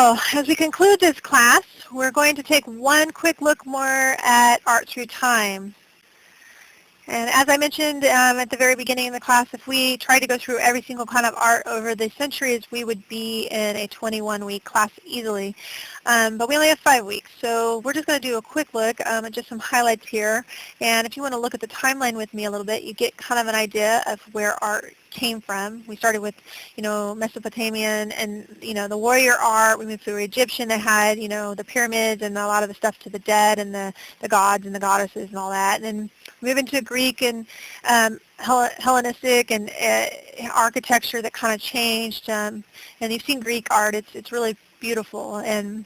So as we conclude this class, we're going to take one quick look more at art through time. And as I mentioned at the very beginning of the class, if we tried to go through every single kind of art over the centuries, we would be in a 21-week class easily. But we only have 5 weeks, so we're just going to do a quick look at just some highlights here. And if you want to look at the timeline with me a little bit, you get kind of an idea of where art came from. We started with, Mesopotamian and, the warrior art. We moved through Egyptian that had, the pyramids and a lot of the stuff to the dead and the gods and the goddesses and all that. And then move into Greek and Hellenistic and architecture that kind of changed. And you've seen Greek art. It's really beautiful. And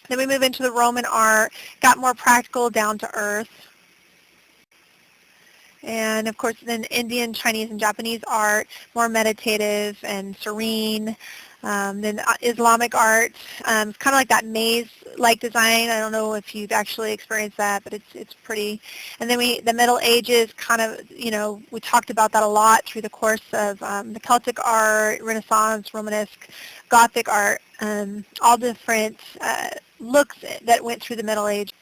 then we move into the Roman art, got more practical, down to earth. And of course then Indian, Chinese, and Japanese art, more meditative and serene. Then Islamic art, it's kind of like that maze-like design. I don't know if you've actually experienced that, but it's pretty. And then the Middle Ages kind of, we talked about that a lot through the course of the Celtic art, Renaissance, Romanesque, Gothic art, all different looks that went through the Middle Ages.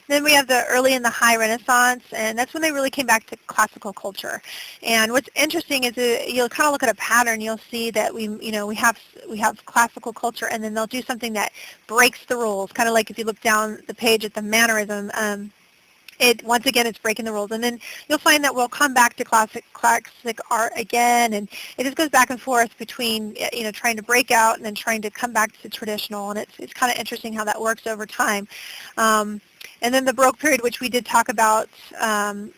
Then we have the early and the high Renaissance, and that's when they really came back to classical culture. And what's interesting is you'll kind of look at a pattern. You'll see that we have classical culture, and then they'll do something that breaks the rules. Kind of like if you look down the page at the mannerism, once again it's breaking the rules. And then you'll find that we'll come back to classic art again, and it just goes back and forth between trying to break out and then trying to come back to traditional. And it's kind of interesting how that works over time. And then the Baroque period, which we did talk about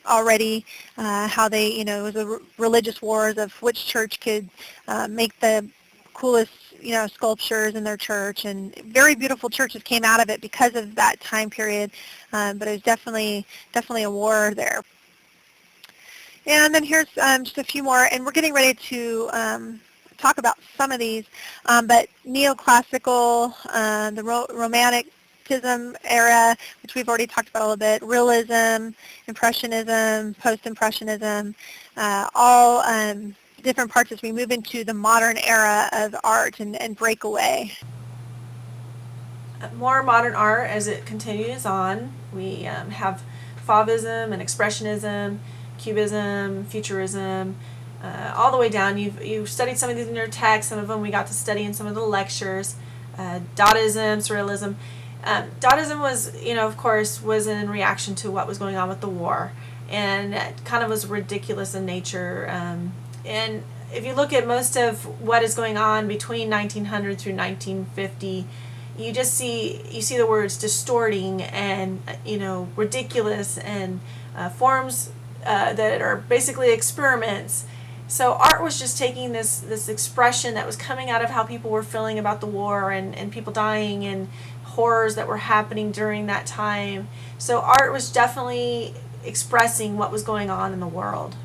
already, how they, it was the religious wars of which church could make the coolest, sculptures in their church, and very beautiful churches came out of it because of that time period. But it was definitely a war there. And then here's just a few more, and we're getting ready to talk about some of these. But neoclassical, the Romanticism era, which we've already talked about a little bit, realism, impressionism, post-impressionism, all different parts as we move into the modern era of art and break away. More modern art as it continues on. We have Fauvism and Expressionism, Cubism, Futurism, all the way down. You've studied some of these in your text. Some of them we got to study in some of the lectures. Dadaism, Surrealism. Dadaism was, of course, was in reaction to what was going on with the war, and it kind of was ridiculous in nature. And if you look at most of what is going on between 1900 through 1950, you see the words distorting and ridiculous and forms that are basically experiments. So art was just taking this expression that was coming out of how people were feeling about the war and people dying and horrors that were happening during that time. So art was definitely expressing what was going on in the world.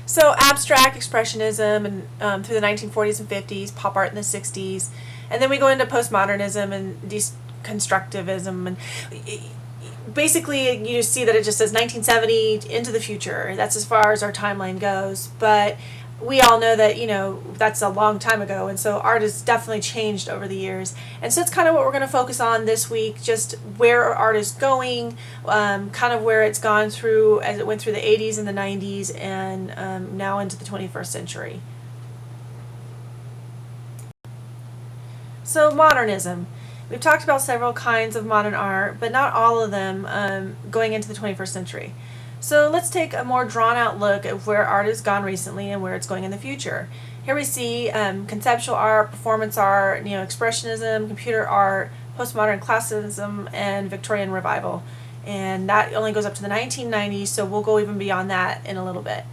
So abstract expressionism and through the 1940s and 50s, pop art in the 60s, and then we go into postmodernism and deconstructivism, and basically you see that it just says 1970 into the future. That's as far as our timeline goes, but we all know that that's a long time ago, and so art has definitely changed over the years. And so it's kind of what we're going to focus on this week, just where art is going, kind of where it's gone through as it went through the 80s and the 90s, and now into the 21st century. So modernism. We've talked about several kinds of modern art, but not all of them going into the 21st century. So let's take a more drawn-out look at where art has gone recently and where it's going in the future. Here we see conceptual art, performance art, expressionism, computer art, postmodern classicism, and Victorian revival. And that only goes up to the 1990s, so we'll go even beyond that in a little bit.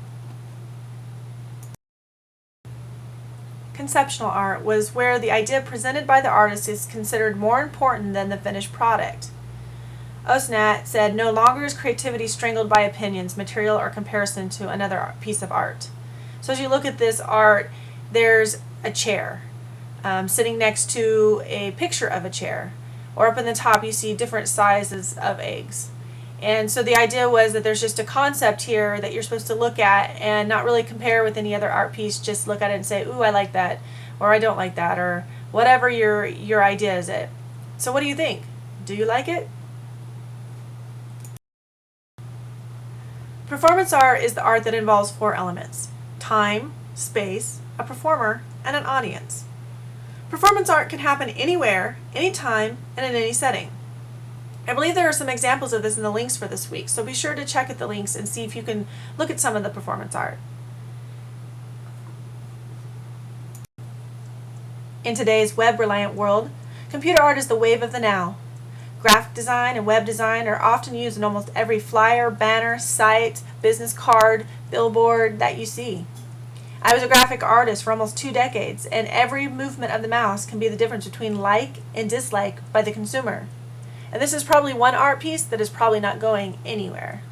Conceptual art was where the idea presented by the artist is considered more important than the finished product. Osnat said, "No longer is creativity strangled by opinions, material, or comparison to another piece of art." So as you look at this art, there's a chair sitting next to a picture of a chair. Or up in the top you see different sizes of eggs. And so the idea was that there's just a concept here that you're supposed to look at and not really compare with any other art piece. Just look at it and say, ooh, I like that, or I don't like that, or whatever your idea is it. So what do you think? Do you like it? Performance art is the art that involves 4 elements: time, space, a performer, and an audience. Performance art can happen anywhere, anytime, and in any setting. I believe there are some examples of this in the links for this week, so be sure to check at the links and see if you can look at some of the performance art. In today's web-reliant world, computer art is the wave of the now. Graphic design and web design are often used in almost every flyer, banner, site, business card, billboard that you see. I was a graphic artist for almost 2 decades, and every movement of the mouse can be the difference between like and dislike by the consumer. And this is probably one art piece that is probably not going anywhere.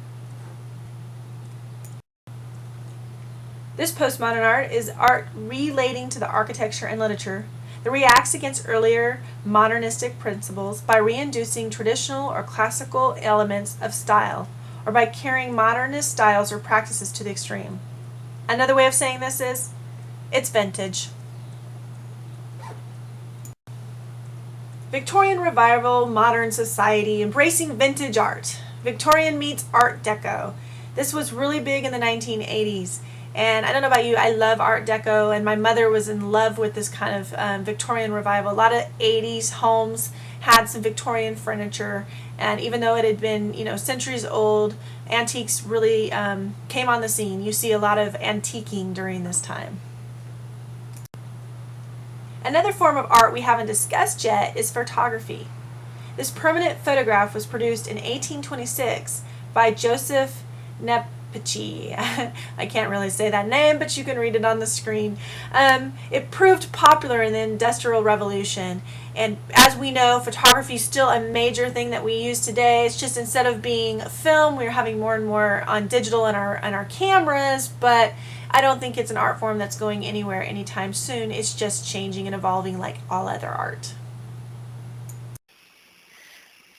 This postmodern art is art relating to the architecture and literature that reacts against earlier modernistic principles by reintroducing traditional or classical elements of style, or by carrying modernist styles or practices to the extreme. Another way of saying this is, it's vintage. Victorian Revival, Modern Society, embracing vintage art. Victorian meets Art Deco. This was really big in the 1980s. And I don't know about you, I love Art Deco, and my mother was in love with this kind of Victorian revival. A lot of 80s homes had some Victorian furniture, and even though it had been, centuries old, antiques really came on the scene. You see a lot of antiquing during this time. Another form of art we haven't discussed yet is photography. This permanent photograph was produced in 1826 by Joseph Nepici. I can't really say that name, but you can read it on the screen. It proved popular in the Industrial Revolution, and as we know, photography is still a major thing that we use today. It's just instead of being film, we're having more and more on digital in our cameras, but I don't think it's an art form that's going anywhere anytime soon. It's just changing and evolving like all other art.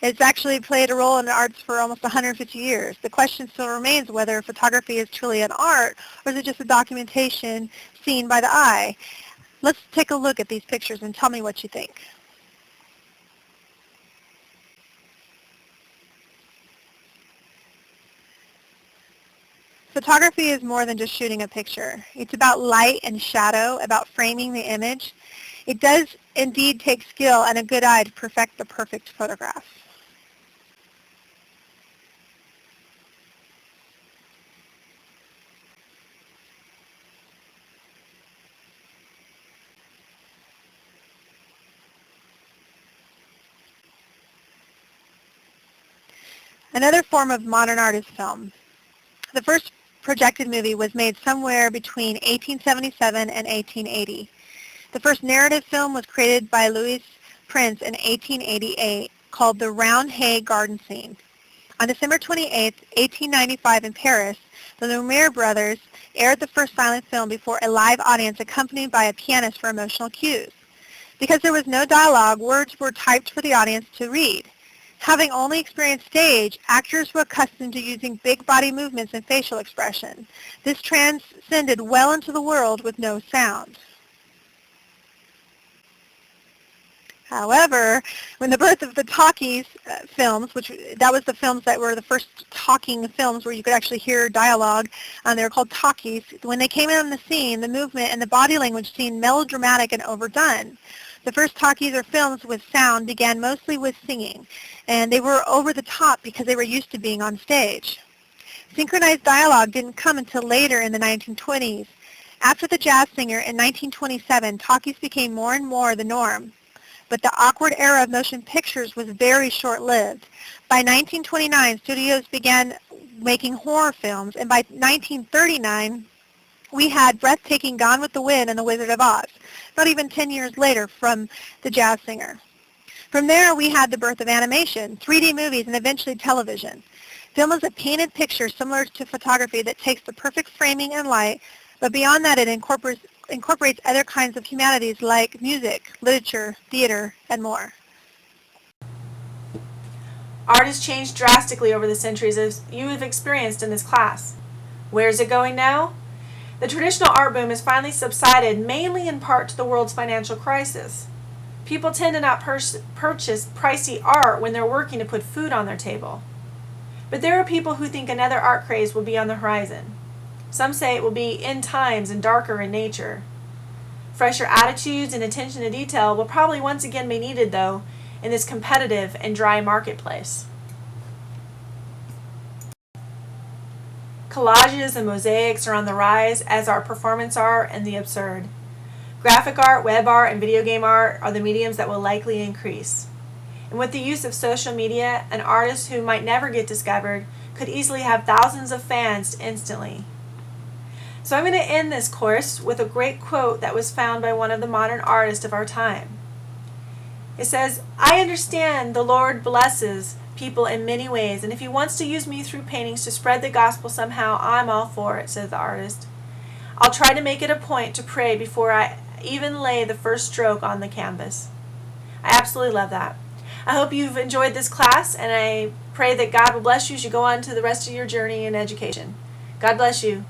It's actually played a role in the arts for almost 150 years. The question still remains whether photography is truly an art, or is it just a documentation seen by the eye. Let's take a look at these pictures and tell me what you think. Photography is more than just shooting a picture. It's about light and shadow, about framing the image. It does indeed take skill and a good eye to perfect the perfect photograph. Another form of modern art is film. The first projected movie was made somewhere between 1877 and 1880. The first narrative film was created by Louis Prince in 1888 called The Round Hay Garden Scene. On December 28, 1895 in Paris, the Lumiere brothers aired the first silent film before a live audience accompanied by a pianist for emotional cues. Because there was no dialogue, words were typed for the audience to read. Having only experienced stage, actors were accustomed to using big body movements and facial expression. This transcended well into the world with no sound. However, when the birth of the talkies films, that was the films that were the first talking films where you could actually hear dialogue, they were called talkies. When they came in on the scene, the movement and the body language seemed melodramatic and overdone. The first talkies or films with sound began mostly with singing, and they were over the top because they were used to being on stage. Synchronized dialogue didn't come until later in the 1920s. After The Jazz Singer in 1927, talkies became more and more the norm. But the awkward era of motion pictures was very short-lived. By 1929, studios began making horror films, and by 1939, we had breathtaking Gone with the Wind and The Wizard of Oz, not even 10 years later from The Jazz Singer. From there, we had the birth of animation, 3D movies, and eventually television. Film is a painted picture similar to photography that takes the perfect framing and light, but beyond that, it incorporates other kinds of humanities like music, literature, theater, and more. Art has changed drastically over the centuries, as you have experienced in this class. Where is it going now? The traditional art boom has finally subsided, mainly in part to the world's financial crisis. People tend to not purchase pricey art when they're working to put food on their table. But there are people who think another art craze will be on the horizon. Some say it will be end times and darker in nature. Fresher attitudes and attention to detail will probably once again be needed, though, in this competitive and dry marketplace. Collages and mosaics are on the rise, as are performance art and the absurd. Graphic art, web art, and video game art are the mediums that will likely increase. And with the use of social media, an artist who might never get discovered could easily have thousands of fans instantly. So I'm going to end this course with a great quote that was found by one of the modern artists of our time. It says, "I understand the Lord blesses people in many ways, and if He wants to use me through paintings to spread the gospel somehow, I'm all for it," says the artist. "I'll try to make it a point to pray before I even lay the first stroke on the canvas." I absolutely love that. I hope you've enjoyed this class, and I pray that God will bless you as you go on to the rest of your journey in education. God bless you.